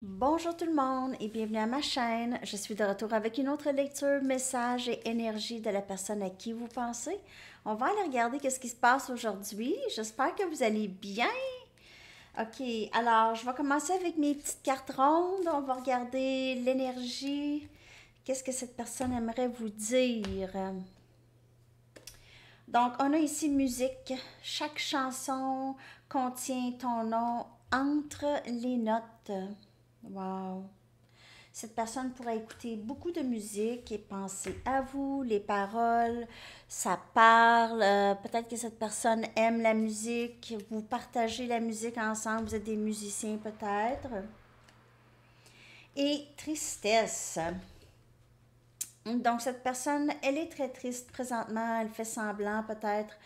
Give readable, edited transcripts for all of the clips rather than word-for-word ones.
Bonjour tout le monde et bienvenue à ma chaîne. Je suis de retour avec une autre lecture, message et énergie de la personne à qui vous pensez. On va aller regarder qu'est-ce qui se passe aujourd'hui. J'espère que vous allez bien. Ok, alors je vais commencer avec mes petites cartes rondes. On va regarder l'énergie. Qu'est-ce que cette personne aimerait vous dire? Donc, on a ici musique. Chaque chanson contient ton nom entre les notes. Wow. Cette personne pourrait écouter beaucoup de musique et penser à vous, les paroles, ça parle. Peut-être que cette personne aime la musique, vous partagez la musique ensemble, vous êtes des musiciens peut-être. Et tristesse. Donc cette personne, elle est très triste présentement, elle fait semblant peut-être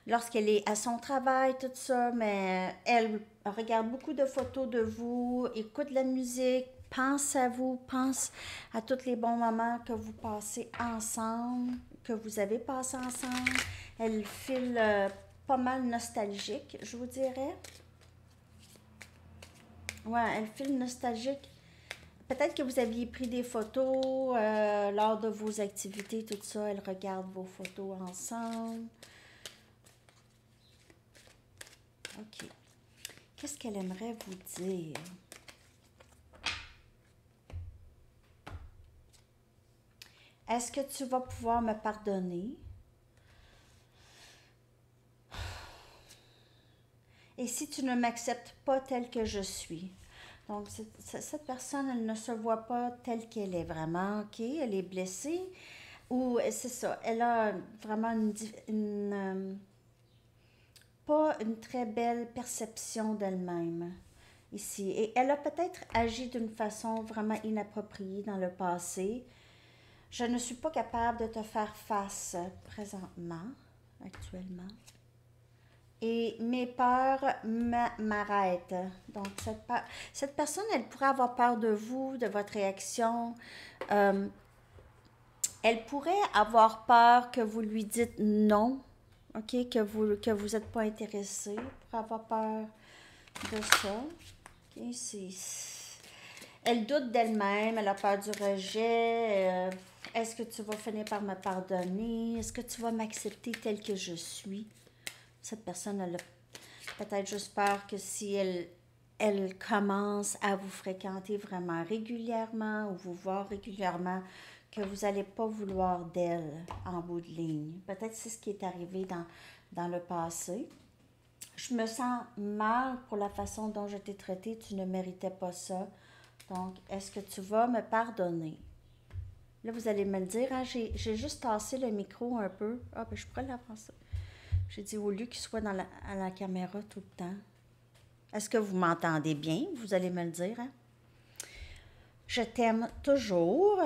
lorsqu'elle est à son travail, tout ça, mais elle regarde beaucoup de photos de vous, écoute la musique, pense à vous, pense à tous les bons moments que vous passez ensemble, que vous avez passé ensemble. Elle file pas mal nostalgique, je vous dirais. Ouais, elle file nostalgique. Peut-être que vous aviez pris des photos lors de vos activités, tout ça. Elle regarde vos photos ensemble. OK. Qu'est-ce qu'elle aimerait vous dire? Est-ce que tu vas pouvoir me pardonner? Et si tu ne m'acceptes pas telle que je suis? Donc, cette personne, elle ne se voit pas telle qu'elle est vraiment, OK? Elle est blessée. Ou c'est ça, elle a vraiment pas une très belle perception d'elle-même ici. Et elle a peut-être agi d'une façon vraiment inappropriée dans le passé. Je ne suis pas capable de te faire face présentement, actuellement. Et mes peurs m'arrêtent. Donc, cette personne, elle pourrait avoir peur de vous, de votre réaction. Euh, Elle pourrait avoir peur que vous lui dites non, ok, que vous êtes pas intéressé. Elle pourrait avoir peur de ça. Ok, elle doute d'elle-même, elle a peur du rejet. Est-ce que tu vas finir par me pardonner? Est-ce que tu vas m'accepter telle que je suis? Cette personne, elle a peut-être juste peur que si elle commence à vous fréquenter vraiment régulièrement ou vous voir régulièrement, que vous n'allez pas vouloir d'elle en bout de ligne. Peut-être c'est ce qui est arrivé dans le passé. Je me sens mal pour la façon dont je t'ai traité. Tu ne méritais pas ça. Donc, est-ce que tu vas me pardonner? Là, vous allez me le dire. Hein, j'ai juste tassé le micro un peu. Ah, ben, je pourrais l'apprendre ça. J'ai dit au lieu qu'il soit à la caméra tout le temps. Est-ce que vous m'entendez bien? Vous allez me le dire. Hein? Je t'aime toujours.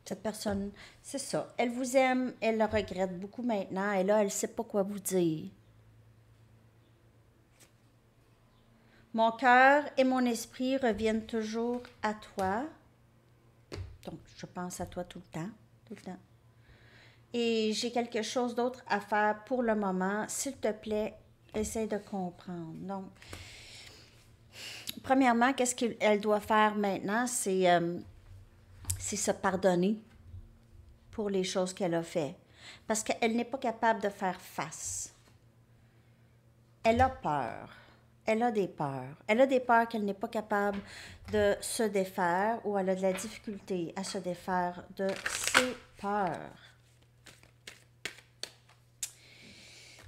Cette personne, c'est ça. Elle vous aime, elle le regrette beaucoup maintenant. Et là, elle ne sait pas quoi vous dire. Mon cœur et mon esprit reviennent toujours à toi. Donc, je pense à toi tout le temps. Tout le temps. Et j'ai quelque chose d'autre à faire pour le moment. S'il te plaît, essaie de comprendre. Donc, premièrement, qu'est-ce qu'elle doit faire maintenant? C'est se pardonner pour les choses qu'elle a fait. Parce qu'elle n'est pas capable de faire face. Elle a peur. Elle a des peurs. Elle a des peurs qu'elle n'est pas capable de se défaire ou elle a de la difficulté à se défaire de ses peurs.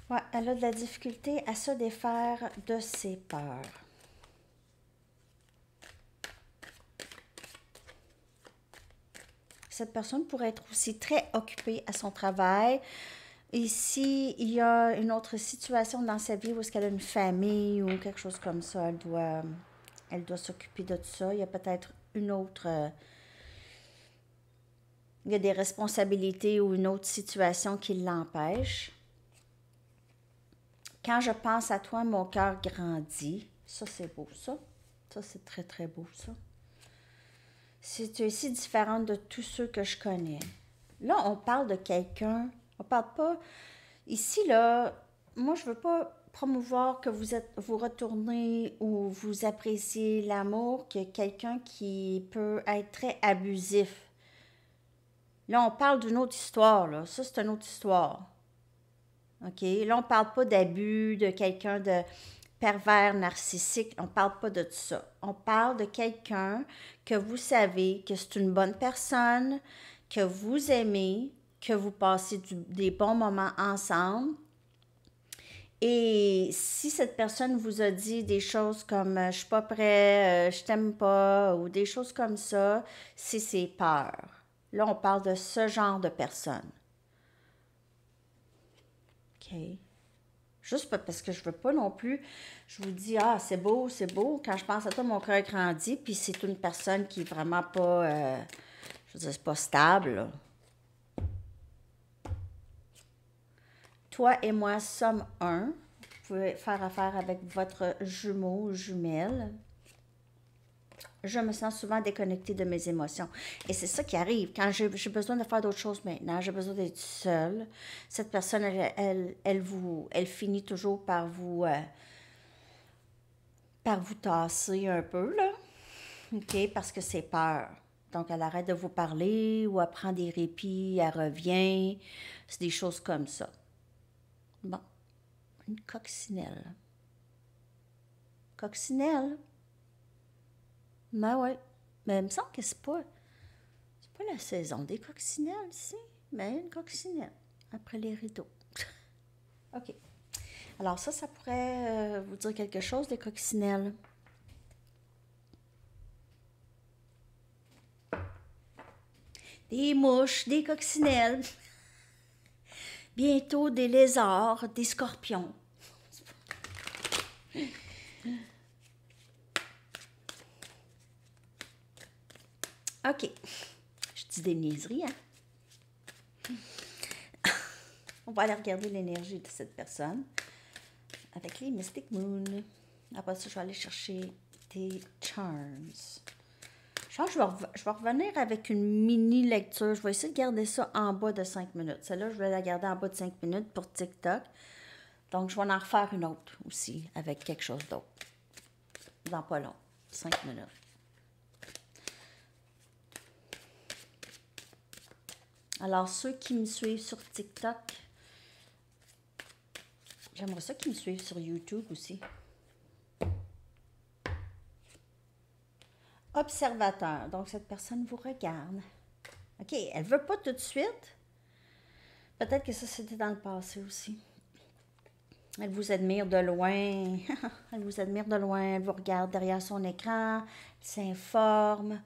Ouais, elle a de la difficulté à se défaire de ses peurs. Cette personne pourrait être aussi très occupée à son travail. Ici, il y a une autre situation dans sa vie où est-ce qu'elle a une famille ou quelque chose comme ça. Elle doit s'occuper de tout ça. Il y a peut-être une autre... il y a des responsabilités ou une autre situation qui l'empêche. Quand je pense à toi, mon cœur grandit. Ça, c'est beau, ça. Ça, c'est très, très beau, ça. C'est aussi différente de tous ceux que je connais. Là, on parle de quelqu'un. On parle pas... Ici, là, moi, je veux pas promouvoir que vous retournez ou vous appréciez l'amour que quelqu'un qui peut être très abusif. Là, on parle d'une autre histoire, là. Ça, c'est une autre histoire. OK? Là, on ne parle pas d'abus, de quelqu'un de pervers, narcissique. On ne parle pas de tout ça. On parle de quelqu'un que vous savez que c'est une bonne personne, que vous aimez, que vous passez des bons moments ensemble. Et si cette personne vous a dit des choses comme je suis pas prêt, je t'aime pas, ou des choses comme ça, c'est peur. Là, on parle de ce genre de personne. OK? Juste parce que je veux pas non plus, je vous dis, ah, c'est beau, c'est beau. Quand je pense à toi, mon cœur grandit, puis c'est une personne qui est vraiment pas, je veux dire, c'est pas stable, là. Toi et moi sommes un. Vous pouvez faire affaire avec votre jumeau ou jumelle. Je me sens souvent déconnectée de mes émotions. Et c'est ça qui arrive. Quand j'ai besoin de faire d'autres choses maintenant, j'ai besoin d'être seule. Cette personne, elle finit toujours par vous tasser un peu, là. OK? Parce que c'est peur. Donc, elle arrête de vous parler ou elle prend des répits, elle revient. C'est des choses comme ça. Bon. Une coccinelle. Coccinelle? Ben ouais. Mais il me semble que c'est pas la saison des coccinelles ici. Mais une coccinelle. Après les rideaux. OK. Alors ça pourrait vous dire quelque chose, des coccinelles. Des mouches, des coccinelles. Bientôt des lézards, des scorpions. OK. Je dis des niaiseries, hein? On va aller regarder l'énergie de cette personne avec les Mystic Moon. Après ça, je vais aller chercher des Charms. Je pense que je vais revenir avec une mini lecture. Je vais essayer de garder ça en bas de 5 minutes. Celle-là, je vais la garder en bas de 5 minutes pour TikTok. Donc, je vais en refaire une autre aussi avec quelque chose d'autre. Dans pas long. 5 minutes. Alors, ceux qui me suivent sur TikTok, j'aimerais ça qu'ils me suivent sur YouTube aussi. Observateur. Donc, cette personne vous regarde. OK, elle ne veut pas tout de suite. Peut-être que ça, c'était dans le passé aussi. Elle vous admire de loin. Elle vous admire de loin. Elle vous regarde derrière son écran. Elle s'informe.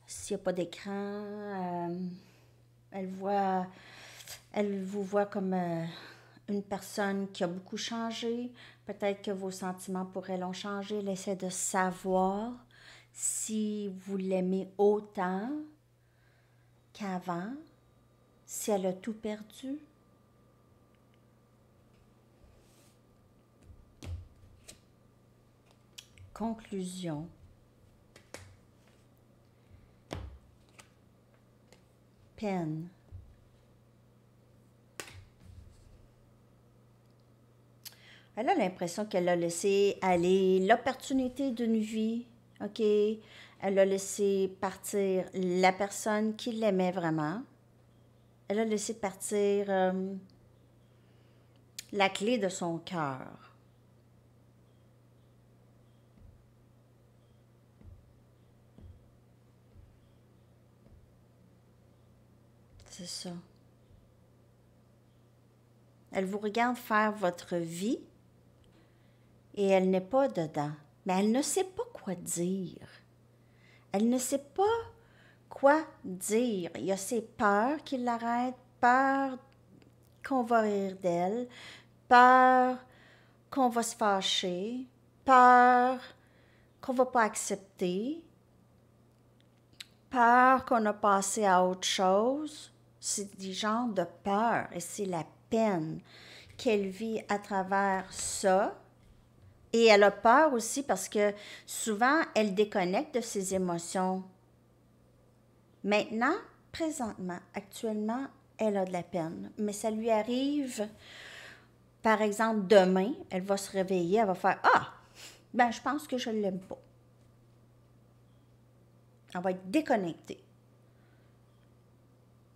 S'il n'y a pas d'écran, elle vous voit comme une personne qui a beaucoup changé. Peut-être que vos sentiments pour elle ont changé. Elle essaie de savoir si vous l'aimez autant qu'avant, si elle a tout perdu. Conclusion. Peine. Elle a l'impression qu'elle a laissé aller l'opportunité d'une vie, OK? Elle a laissé partir la personne qui l'aimait vraiment. Elle a laissé partir la clé de son cœur. C'est ça. Elle vous regarde faire votre vie et elle n'est pas dedans. Mais elle ne sait pas quoi dire. Elle ne sait pas quoi dire. Il y a ses peurs qui l'arrêtent, peur qu'on va rire d'elle, peur qu'on va se fâcher, peur qu'on va pas accepter, peur qu'on a passé à autre chose. C'est des genres de peur et c'est la peine qu'elle vit à travers ça. Et elle a peur aussi parce que souvent, elle déconnecte de ses émotions. Maintenant, présentement, actuellement, elle a de la peine. Mais ça lui arrive par exemple, demain, elle va se réveiller, elle va faire « Ah, ben je pense que je ne l'aime pas. » Elle va être déconnectée.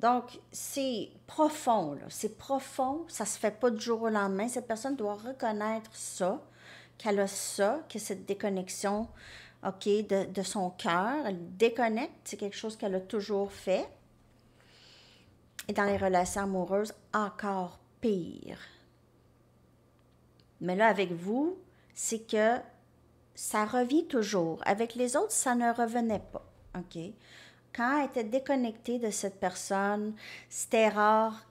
Donc, c'est profond, là. C'est profond. Ça ne se fait pas du jour au lendemain. Cette personne doit reconnaître ça, qu'elle a ça, que cette déconnexion, OK, de son cœur. Elle déconnecte. C'est quelque chose qu'elle a toujours fait. Et dans les relations amoureuses, encore pire. Mais là, avec vous, c'est que ça revient toujours. Avec les autres, ça ne revenait pas. OK? Quand elle était déconnectée de cette personne, c'était rare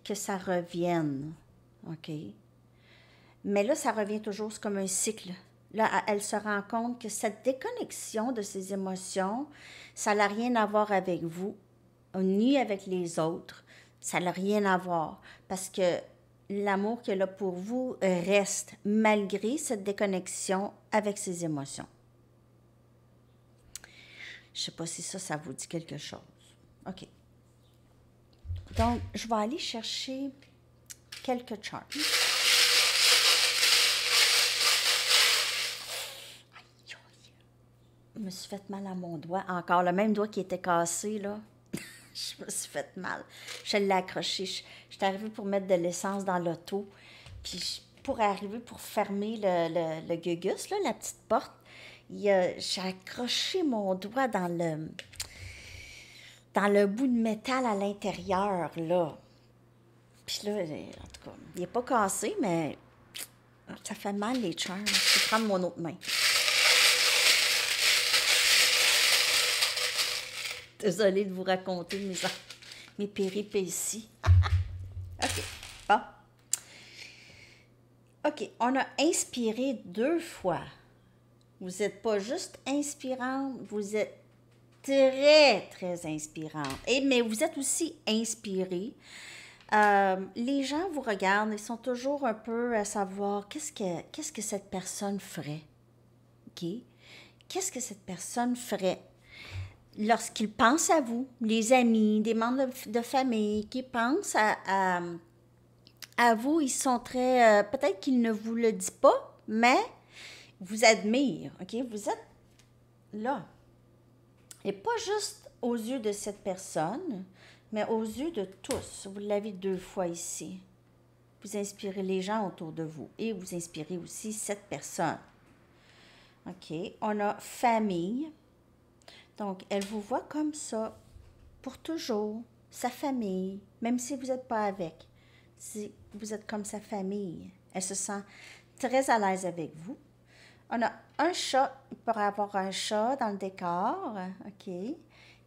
que ça revienne. OK? Mais là, ça revient toujours, c'est comme un cycle. Là, elle se rend compte que cette déconnexion de ses émotions, ça n'a rien à voir avec vous, ni avec les autres. Ça n'a rien à voir. Parce que l'amour qu'elle a pour vous reste malgré cette déconnexion avec ses émotions. Je ne sais pas si ça vous dit quelque chose. OK. Donc, je vais aller chercher quelques charts. Aïe, aïe. Je me suis fait mal à mon doigt. Encore le même doigt qui était cassé, là. Je me suis fait mal. Je l'ai accroché. Je suis arrivée pour mettre de l'essence dans l'auto. Puis, pour arriver, pour fermer le gugus, là, la petite porte, j'ai accroché mon doigt dans le bout de métal à l'intérieur, là. Puis là, en tout cas, il n'est pas cassé, mais ça fait mal, les charms. Je vais prendre mon autre main. Désolée de vous raconter mes péripéties. OK, bon. OK, on a inspiré 2 fois. Vous n'êtes pas juste inspirante, vous êtes très, très inspirante. Mais vous êtes aussi inspiré. Les gens vous regardent, ils sont toujours un peu à savoir qu'est-ce que cette personne ferait. OK? Qu'est-ce que cette personne ferait lorsqu'ils pensent à vous, les amis, des membres de famille qui pensent à vous, ils sont très... peut-être qu'ils ne vous le disent pas, mais vous admirent. OK? Vous êtes là. Et pas juste aux yeux de cette personne, mais aux yeux de tous. Vous l'avez 2 fois ici. Vous inspirez les gens autour de vous et vous inspirez aussi cette personne. OK. On a famille. Donc, elle vous voit comme ça pour toujours, sa famille, même si vous n'êtes pas avec. Si vous êtes comme sa famille, elle se sent très à l'aise avec vous. On a un chat, il pourrait avoir un chat dans le décor, OK,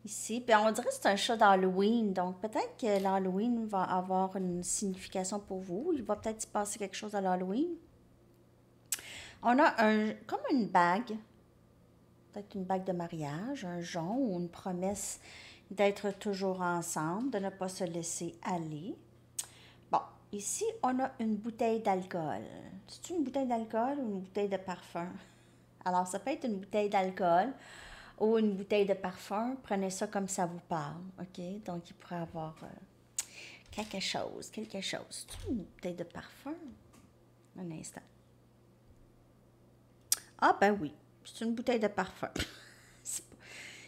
ici. Puis on dirait que c'est un chat d'Halloween, donc peut-être que l'Halloween va avoir une signification pour vous. Il va peut-être se passer quelque chose à l'Halloween. On a comme une bague, peut-être une bague de mariage, un jonc ou une promesse d'être toujours ensemble, de ne pas se laisser aller. Bon, ici, on a une bouteille d'alcool. C'est une bouteille d'alcool ou une bouteille de parfum? Alors, ça peut être une bouteille d'alcool ou une bouteille de parfum. Prenez ça comme ça vous parle, OK? Donc, il pourrait y avoir quelque chose. C'est une bouteille de parfum? Un instant. Ah, ben oui, c'est une bouteille de parfum.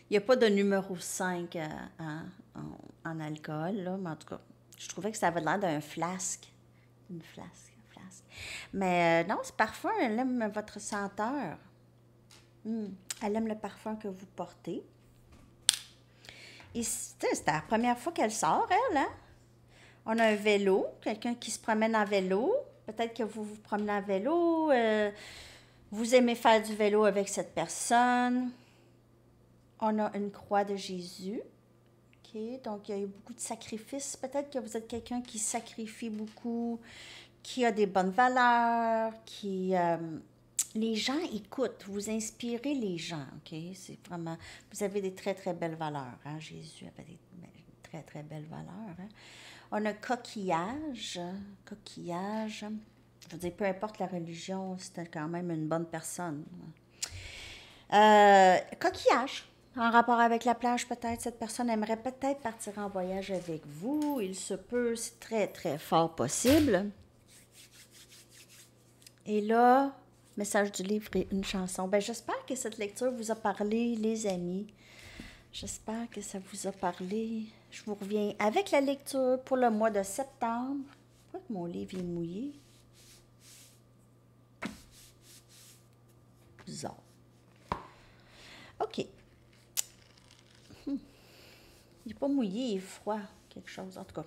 Il n'y a pas de numéro 5 en alcool, là, mais en tout cas, je trouvais que ça avait l'air d'un flasque. Une flasque. Mais non, ce parfum, elle aime votre senteur. Elle aime le parfum que vous portez. Et c'est la première fois qu'elle sort, elle, hein? On a un vélo, quelqu'un qui se promène en vélo. Peut-être que vous vous promenez en vélo. Vous aimez faire du vélo avec cette personne. On a une croix de Jésus. OK, donc il y a eu beaucoup de sacrifices. Peut-être que vous êtes quelqu'un qui sacrifie beaucoup, qui a des bonnes valeurs, les gens écoutent, vous inspirez les gens, OK? C'est vraiment... Vous avez des très, très belles valeurs, hein? Jésus avait des très, très belles valeurs, hein? On a coquillage. Je veux dire, peu importe la religion, c'était quand même une bonne personne. Coquillage. En rapport avec la plage, peut-être, cette personne aimerait peut-être partir en voyage avec vous. Il se peut, c'est très, très fort possible. Et là, message du livre et une chanson. Ben, j'espère que cette lecture vous a parlé, les amis. J'espère que ça vous a parlé. Je vous reviens avec la lecture pour le mois de septembre. Pourquoi que mon livre est mouillé? Bizarre. OK. Il n'est pas mouillé, il est froid. Quelque chose, en tout cas.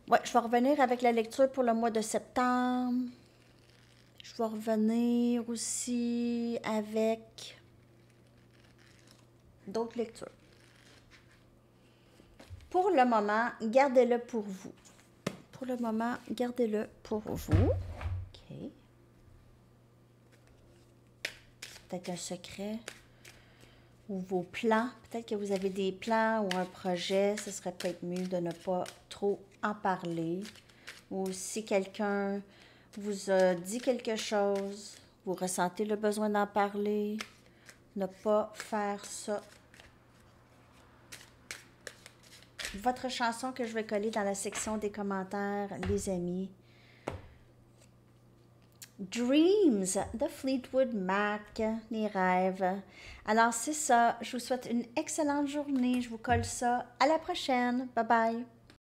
Ouais, je vais revenir avec la lecture pour le mois de septembre. Je vais revenir aussi avec d'autres lectures. Pour le moment, gardez-le pour vous. Pour le moment, gardez-le pour vous. OK. Peut-être un secret ou vos plans. Peut-être que vous avez des plans ou un projet. Ce serait peut-être mieux de ne pas trop en parler. Ou si quelqu'un vous a dit quelque chose, vous ressentez le besoin d'en parler, ne pas faire ça. Votre chanson que je vais coller dans la section des commentaires, les amis. Dreams de Fleetwood Mac, les rêves. Alors c'est ça, je vous souhaite une excellente journée, je vous colle ça. À la prochaine, bye bye.